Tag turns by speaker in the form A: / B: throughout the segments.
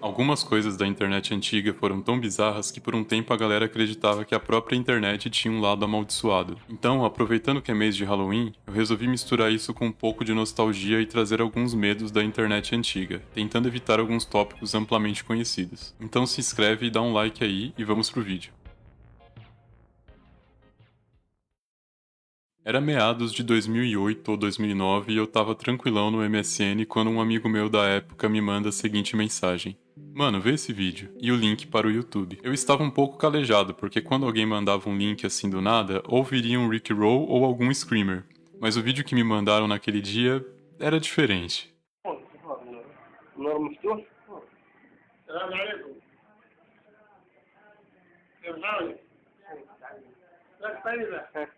A: Algumas coisas da internet antiga foram tão bizarras que por um tempo a galera acreditava que a própria internet tinha um lado amaldiçoado. Então, aproveitando que é mês de Halloween, eu resolvi misturar isso com um pouco de nostalgia e trazer alguns medos da internet antiga, tentando evitar alguns tópicos amplamente conhecidos. Então se inscreve e dá um like aí e vamos pro vídeo. Era meados de 2008 ou 2009 e eu tava tranquilão no MSN quando um amigo meu da época me manda a seguinte mensagem: "Mano, vê esse vídeo", e o link para o YouTube. Eu estava um pouco calejado, porque quando alguém mandava um link assim do nada, ou viria um Rickroll ou algum Screamer. Mas o vídeo que me mandaram naquele dia era diferente.
B: النور مفتوح. السلام عليكم. كيف حالك؟ لك طيبة.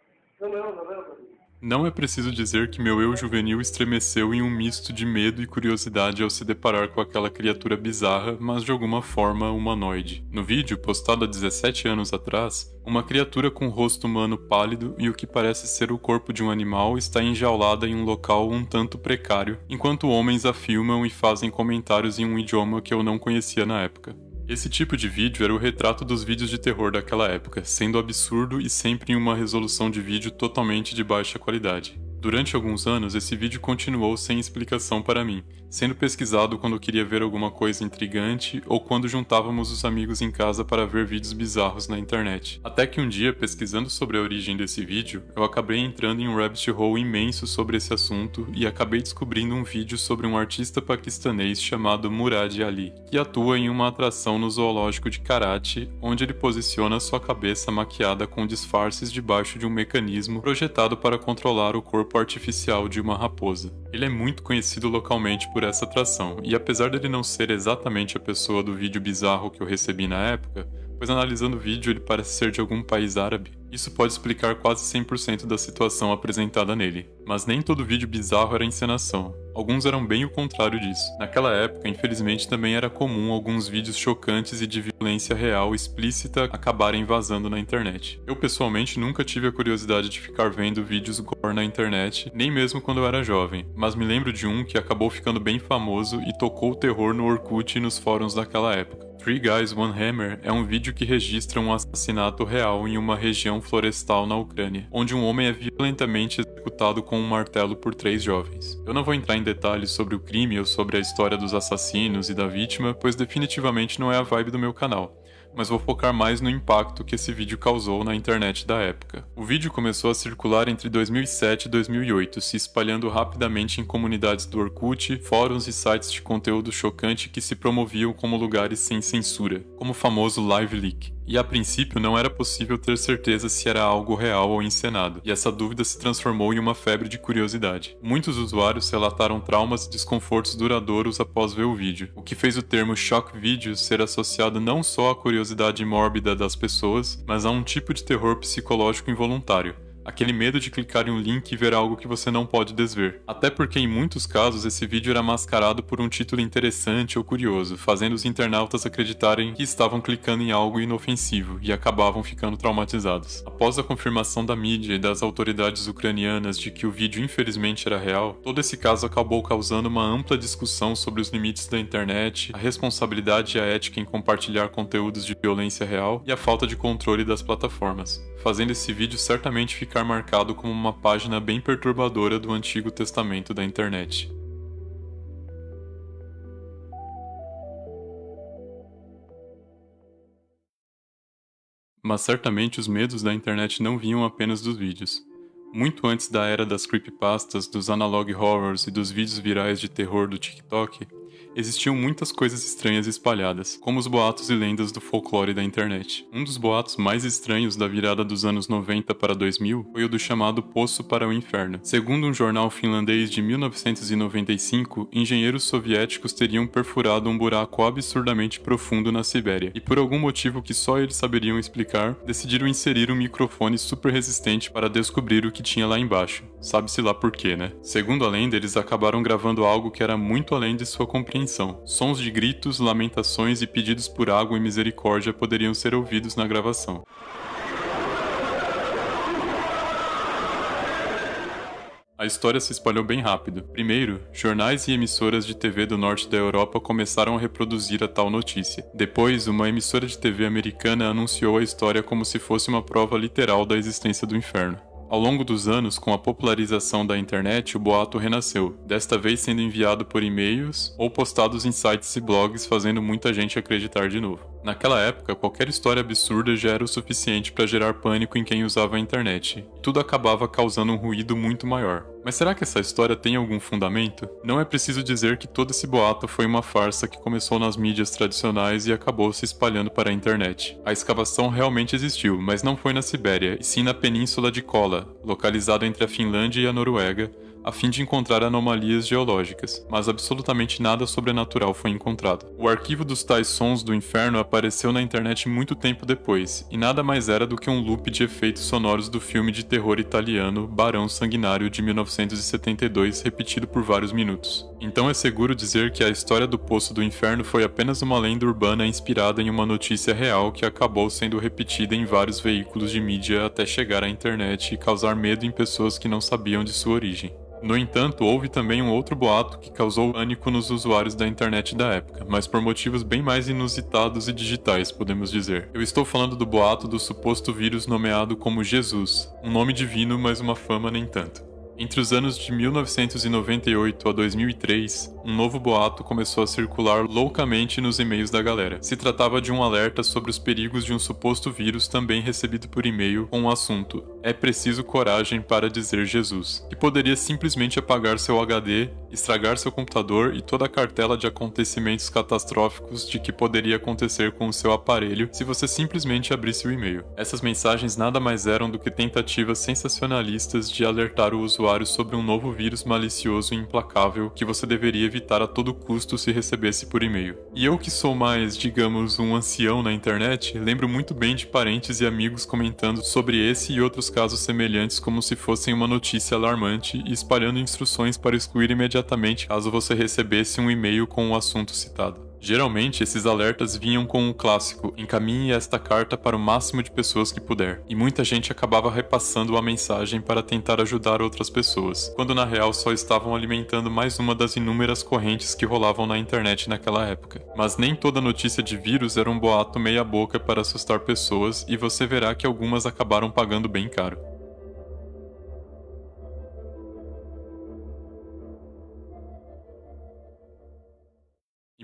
A: Não é preciso dizer que meu eu juvenil estremeceu em um misto de medo e curiosidade ao se deparar com aquela criatura bizarra, mas de alguma forma humanoide. No vídeo, postado há 17 anos atrás, uma criatura com rosto humano pálido e o que parece ser o corpo de um animal está enjaulada em um local um tanto precário, enquanto homens a filmam e fazem comentários em um idioma que eu não conhecia na época. Esse tipo de vídeo era o retrato dos vídeos de terror daquela época, sendo absurdo e sempre em uma resolução de vídeo totalmente de baixa qualidade. Durante alguns anos, esse vídeo continuou sem explicação para mim, sendo pesquisado quando queria ver alguma coisa intrigante ou quando juntávamos os amigos em casa para ver vídeos bizarros na internet. Até que um dia, pesquisando sobre a origem desse vídeo, eu acabei entrando em um rabbit hole imenso sobre esse assunto e acabei descobrindo um vídeo sobre um artista paquistanês chamado Murad Ali, que atua em uma atração no zoológico de Karachi, onde ele posiciona sua cabeça maquiada com disfarces debaixo de um mecanismo projetado para controlar o corpo artificial de uma raposa. Ele é muito conhecido localmente por essa atração, e apesar dele não ser exatamente a pessoa do vídeo bizarro que eu recebi na época, pois analisando o vídeo ele parece ser de algum país árabe, isso pode explicar quase 100% da situação apresentada nele. Mas nem todo vídeo bizarro era encenação. Alguns eram bem o contrário disso. Naquela época, infelizmente, também era comum alguns vídeos chocantes e de violência real explícita acabarem vazando na internet. Eu, pessoalmente, nunca tive a curiosidade de ficar vendo vídeos gore na internet, nem mesmo quando eu era jovem, mas me lembro de um que acabou ficando bem famoso e tocou o terror no Orkut e nos fóruns daquela época. Three Guys One Hammer é um vídeo que registra um assassinato real em uma região florestal na Ucrânia, onde um homem é violentamente executado com um martelo por 3 jovens. Eu não vou entrar em detalhes sobre o crime ou sobre a história dos assassinos e da vítima, pois definitivamente não é a vibe do meu canal, mas vou focar mais no impacto que esse vídeo causou na internet da época. O vídeo começou a circular entre 2007 e 2008, se espalhando rapidamente em comunidades do Orkut, fóruns e sites de conteúdo chocante que se promoviam como lugares sem censura, como o famoso Live Leak. E a princípio não era possível ter certeza se era algo real ou encenado, e essa dúvida se transformou em uma febre de curiosidade. Muitos usuários relataram traumas e desconfortos duradouros após ver o vídeo, o que fez o termo shock video ser associado não só à curiosidade mórbida das pessoas, mas a um tipo de terror psicológico involuntário. Aquele medo de clicar em um link e ver algo que você não pode desver. Até porque em muitos casos esse vídeo era mascarado por um título interessante ou curioso, fazendo os internautas acreditarem que estavam clicando em algo inofensivo e acabavam ficando traumatizados. Após a confirmação da mídia e das autoridades ucranianas de que o vídeo infelizmente era real, todo esse caso acabou causando uma ampla discussão sobre os limites da internet, a responsabilidade e a ética em compartilhar conteúdos de violência real e a falta de controle das plataformas, fazendo esse vídeo certamente ficar marcado como uma página bem perturbadora do Antigo Testamento da internet. Mas certamente os medos da internet não vinham apenas dos vídeos. Muito antes da era das creepypastas, dos analog horrors e dos vídeos virais de terror do TikTok, existiam muitas coisas estranhas espalhadas, como os boatos e lendas do folclore da internet. Um dos boatos mais estranhos da virada dos anos 90 para 2000 foi o do chamado Poço para o Inferno. Segundo um jornal finlandês de 1995, engenheiros soviéticos teriam perfurado um buraco absurdamente profundo na Sibéria, e por algum motivo que só eles saberiam explicar, decidiram inserir um microfone super resistente para descobrir o que tinha lá embaixo. Sabe-se lá por quê, né? Segundo a lenda, eles acabaram gravando algo que era muito além de sua compreensão. Sons de gritos, lamentações e pedidos por água e misericórdia poderiam ser ouvidos na gravação. A história se espalhou bem rápido. Primeiro, jornais e emissoras de TV do norte da Europa começaram a reproduzir a tal notícia. Depois, uma emissora de TV americana anunciou a história como se fosse uma prova literal da existência do inferno. Ao longo dos anos, com a popularização da internet, o boato renasceu, desta vez sendo enviado por e-mails ou postados em sites e blogs, fazendo muita gente acreditar de novo. Naquela época, qualquer história absurda já era o suficiente para gerar pânico em quem usava a internet. Tudo acabava causando um ruído muito maior. Mas será que essa história tem algum fundamento? Não é preciso dizer que todo esse boato foi uma farsa que começou nas mídias tradicionais e acabou se espalhando para a internet. A escavação realmente existiu, mas não foi na Sibéria, e sim na península de Kola, localizada entre a Finlândia e a Noruega, a fim de encontrar anomalias geológicas, mas absolutamente nada sobrenatural foi encontrado. O arquivo dos tais sons do inferno apareceu na internet muito tempo depois, e nada mais era do que um loop de efeitos sonoros do filme de terror italiano Barão Sanguinário de 1972, repetido por vários minutos. Então é seguro dizer que a história do Poço do Inferno foi apenas uma lenda urbana inspirada em uma notícia real que acabou sendo repetida em vários veículos de mídia até chegar à internet e causar medo em pessoas que não sabiam de sua origem. No entanto, houve também um outro boato que causou pânico nos usuários da internet da época, mas por motivos bem mais inusitados e digitais, podemos dizer. Eu estou falando do boato do suposto vírus nomeado como Jesus, um nome divino, mas uma fama nem tanto. Entre os anos de 1998 a 2003, um novo boato começou a circular loucamente nos e-mails da galera. Se tratava de um alerta sobre os perigos de um suposto vírus também recebido por e-mail com o assunto "É preciso coragem para dizer Jesus", que poderia simplesmente apagar seu HD, estragar seu computador e toda a cartela de acontecimentos catastróficos de que poderia acontecer com o seu aparelho se você simplesmente abrisse o e-mail. Essas mensagens nada mais eram do que tentativas sensacionalistas de alertar o usuário sobre um novo vírus malicioso e implacável que você deveria evitar a todo custo se recebesse por e-mail. E eu que sou mais, digamos, um ancião na internet, lembro muito bem de parentes e amigos comentando sobre esse e outros casos semelhantes como se fossem uma notícia alarmante e espalhando instruções para excluir imediatamente caso você recebesse um e-mail com o assunto citado. Geralmente, esses alertas vinham com o clássico "encaminhe esta carta para o máximo de pessoas que puder", e muita gente acabava repassando a mensagem para tentar ajudar outras pessoas, quando na real só estavam alimentando mais uma das inúmeras correntes que rolavam na internet naquela época. Mas nem toda notícia de vírus era um boato meia boca para assustar pessoas, e você verá que algumas acabaram pagando bem caro.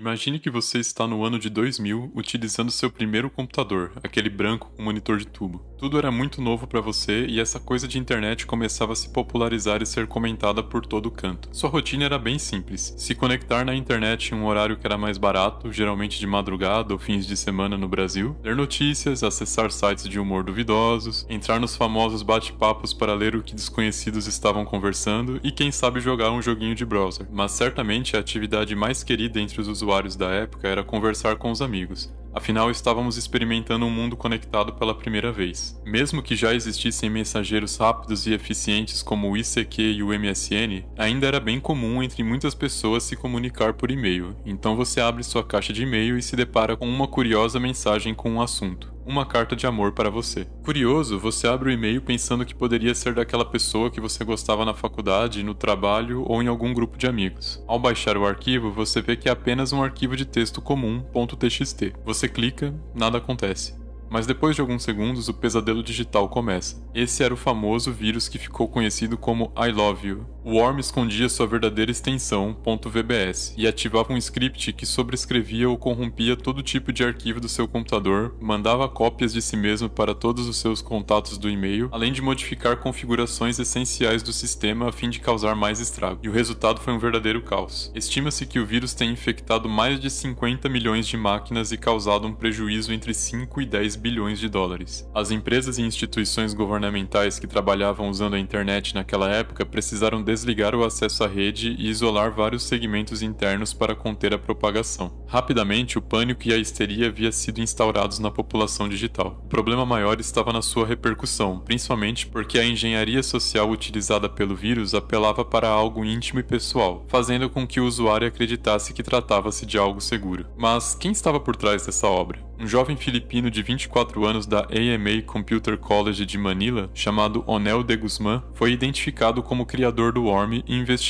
A: Imagine que você está no ano de 2000 utilizando seu primeiro computador, aquele branco com monitor de tubo. Tudo era muito novo para você e essa coisa de internet começava a se popularizar e ser comentada por todo canto. Sua rotina era bem simples: se conectar na internet em um horário que era mais barato, geralmente de madrugada ou fins de semana no Brasil, ler notícias, acessar sites de humor duvidosos, entrar nos famosos bate-papos para ler o que desconhecidos estavam conversando e quem sabe jogar um joguinho de browser. Mas certamente a atividade mais querida entre os usuários da época era conversar com os amigos. Afinal, estávamos experimentando um mundo conectado pela primeira vez. Mesmo que já existissem mensageiros rápidos e eficientes como o ICQ e o MSN, ainda era bem comum entre muitas pessoas se comunicar por e-mail. Então você abre sua caixa de e-mail e se depara com uma curiosa mensagem com um assunto: uma carta de amor para você. Curioso, você abre o e-mail pensando que poderia ser daquela pessoa que você gostava na faculdade, no trabalho ou em algum grupo de amigos. Ao baixar o arquivo, você vê que é apenas um arquivo de texto comum, .txt. Você clica, nada acontece. Mas depois de alguns segundos, o pesadelo digital começa. Esse era o famoso vírus que ficou conhecido como I Love You. O worm escondia sua verdadeira extensão, .vbs, e ativava um script que sobrescrevia ou corrompia todo tipo de arquivo do seu computador, mandava cópias de si mesmo para todos os seus contatos do e-mail, além de modificar configurações essenciais do sistema a fim de causar mais estrago. E o resultado foi um verdadeiro caos. Estima-se que o vírus tenha infectado mais de 50 milhões de máquinas e causado um prejuízo entre 5 e 10 bilhões de dólares. As empresas e instituições governamentais que trabalhavam usando a internet naquela época precisaram desligar o acesso à rede e isolar vários segmentos internos para conter a propagação. Rapidamente, o pânico e a histeria haviam sido instaurados na população digital. O problema maior estava na sua repercussão, principalmente porque a engenharia social utilizada pelo vírus apelava para algo íntimo e pessoal, fazendo com que o usuário acreditasse que tratava-se de algo seguro. Mas quem estava por trás dessa obra? Um jovem filipino de 24 anos da AMA Computer College de Manila, chamado Onel de Guzman, foi identificado como criador do worm e investigado